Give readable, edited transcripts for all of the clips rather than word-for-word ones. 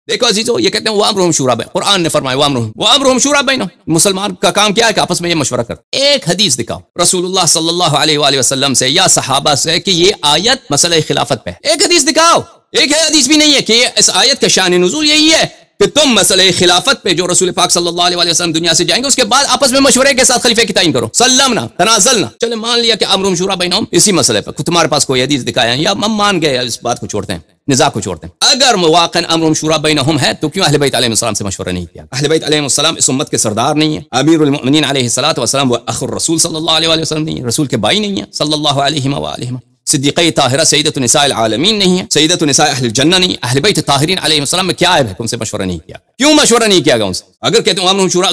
دیکھو عزیزو، یہ کہتے ہیں وَأَمْرُهُمْ شُورَىٰ بَيْنَهُمْ، قرآن نے فرمایا وَأَمْرُهُمْ شُورَىٰ بَيْنَهُمْ، مسلمان کا کام کیا ہے کہ آپس میں یہ مشورہ کرتے. ایک حدیث دکھاؤ رسول اللہ صلی اللہ علیہ وآلہ وسلم سے یا صحابہ سے کہ یہ آیت مسئلہ خلافت پہ، ایک حدیث دکھاؤ. ایک حدیث بھی نہیں ہے کہ اس آیت کا شان نزول یہی ہے کہ تم مسئلہ خلافت پہ جو رسول پاک صلی اللہ علیہ وسلم دنیا سے جائیں گے اس کے بعد آپس میں مشورے کے ساتھ خلیفہ کی تعین کرو. سلمنا تنازلنا، چلے مان لیا کہ امرهم شورا بینہم اسی مسئلے پہ تمہارے پاس کوئی حدیث دکھایا ہے یا ہم مان گئے، اس بات کو چھوڑتے ہیں، نزاع کو چھوڑتے ہیں. اگر واقعا امرهم شورا بینہم ہے تو کیوں اہل بیت علیہ السلام سے مشورہ نہیں کیا؟ اہل بیت علیہ السلام اس امت کے سردار نہیں ہیں، امیر المؤمنین علیہ الصلوۃ والسلام وہ اخو الرسول صلی اللہ علیہ وسلم نہیں ہے، رسول کے بھائی نہیں ہیں صلی اللہ علیہ وآلہ. صدیقہ طاہرہ سیدۃ نساء العالمین نہیں ہے، سیدۃ نساء اہل الجنہ نہیں. اہل بیت طاہرین علیہ السلام میں کیا عیب ہے کہ ان سے مشورہ نہیں کیا؟ کیوں مشورہ نہیں کیا گیا ان سے؟ اگر کہتے ہیں امر شورا،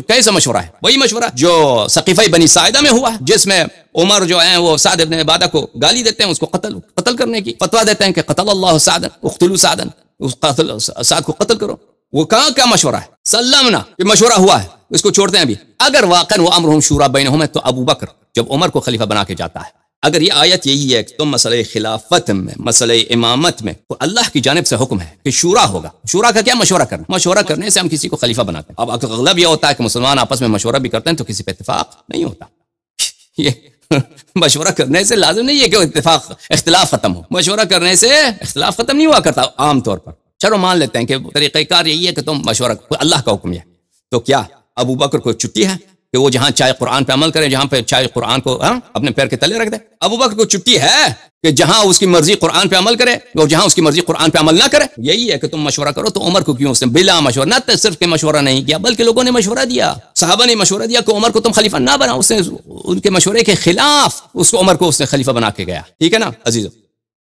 کیسا مشورہ ہے؟ وہی مشورہ جو سقیفہ بنی ساعدہ میں ہوا ہے، جس میں عمر جو ہیں وہ سعد بن عبادہ کو گالی دیتے ہیں، اس کو قتل کرنے کی فتویٰ دیتے ہیں کہ قتل اللہ سعدا اقتلوا سعدا، سعد کو قتل کرو. وہ کہاں کا مشورہ ہے؟ سلمنا، یہ مشورہ ہوا ہے، اس کو چھوڑتے ہیں ابھی. اگر واقعا وہ امرهم شورا بینہم ہے تو ابو بکر جب عمر کو خلیفہ بنا کے جاتا ہے، اگر یہ آیت یہی ہے کہ تم مسئلہ خلافت میں، مسئلہ امامت میں، تو اللہ کی جانب سے حکم ہے کہ شورا ہوگا. شورا کا کیا؟ مشورہ کرنا. مشورہ کرنے سے ہم کسی کو خلیفہ بناتے ہیں. اب اغلب یہ ہوتا ہے کہ مسلمان آپس میں مشورہ بھی کرتے ہیں تو کسی پہ اتفاق نہیں ہوتا. یہ مشورہ کرنے سے لازم نہیں ہے کہ اختلاف ختم ہو. مشورہ کرنے سے اختلاف ختم نہیں ہوا کرتا عام طور پر. چلو مان لیتے ہیں کہ طریقہ کار یہی ہے کہ تم مشورہ، اللہ کا حکم ہے، تو کیا ابو بکر کو چھٹی ہے کہ وہ جہاں چاہے قرآن پہ عمل کرے، جہاں پہ چاہے قرآن کو اپنے پیر کے تلے رکھ دے؟ ابو بکر کو چھٹی ہے کہ جہاں اس کی مرضی قرآن پہ عمل کرے اور جہاں اس کی مرضی قرآن پہ عمل نہ کرے؟ یہی ہے کہ تم مشورہ کرو. تو عمر کو کیوں اس نے بلا مشورہ، نہ صرف کہ مشورہ نہیں کیا بلکہ لوگوں نے مشورہ دیا، صحابہ نے مشورہ دیا کہ عمر کو تم خلیفہ نہ بناؤ. اس نے ان کے مشورے کے خلاف اس کو عمر کو اس نے خلیفہ بنا کے گیا. ٹھیک ہے نا عزیزو؟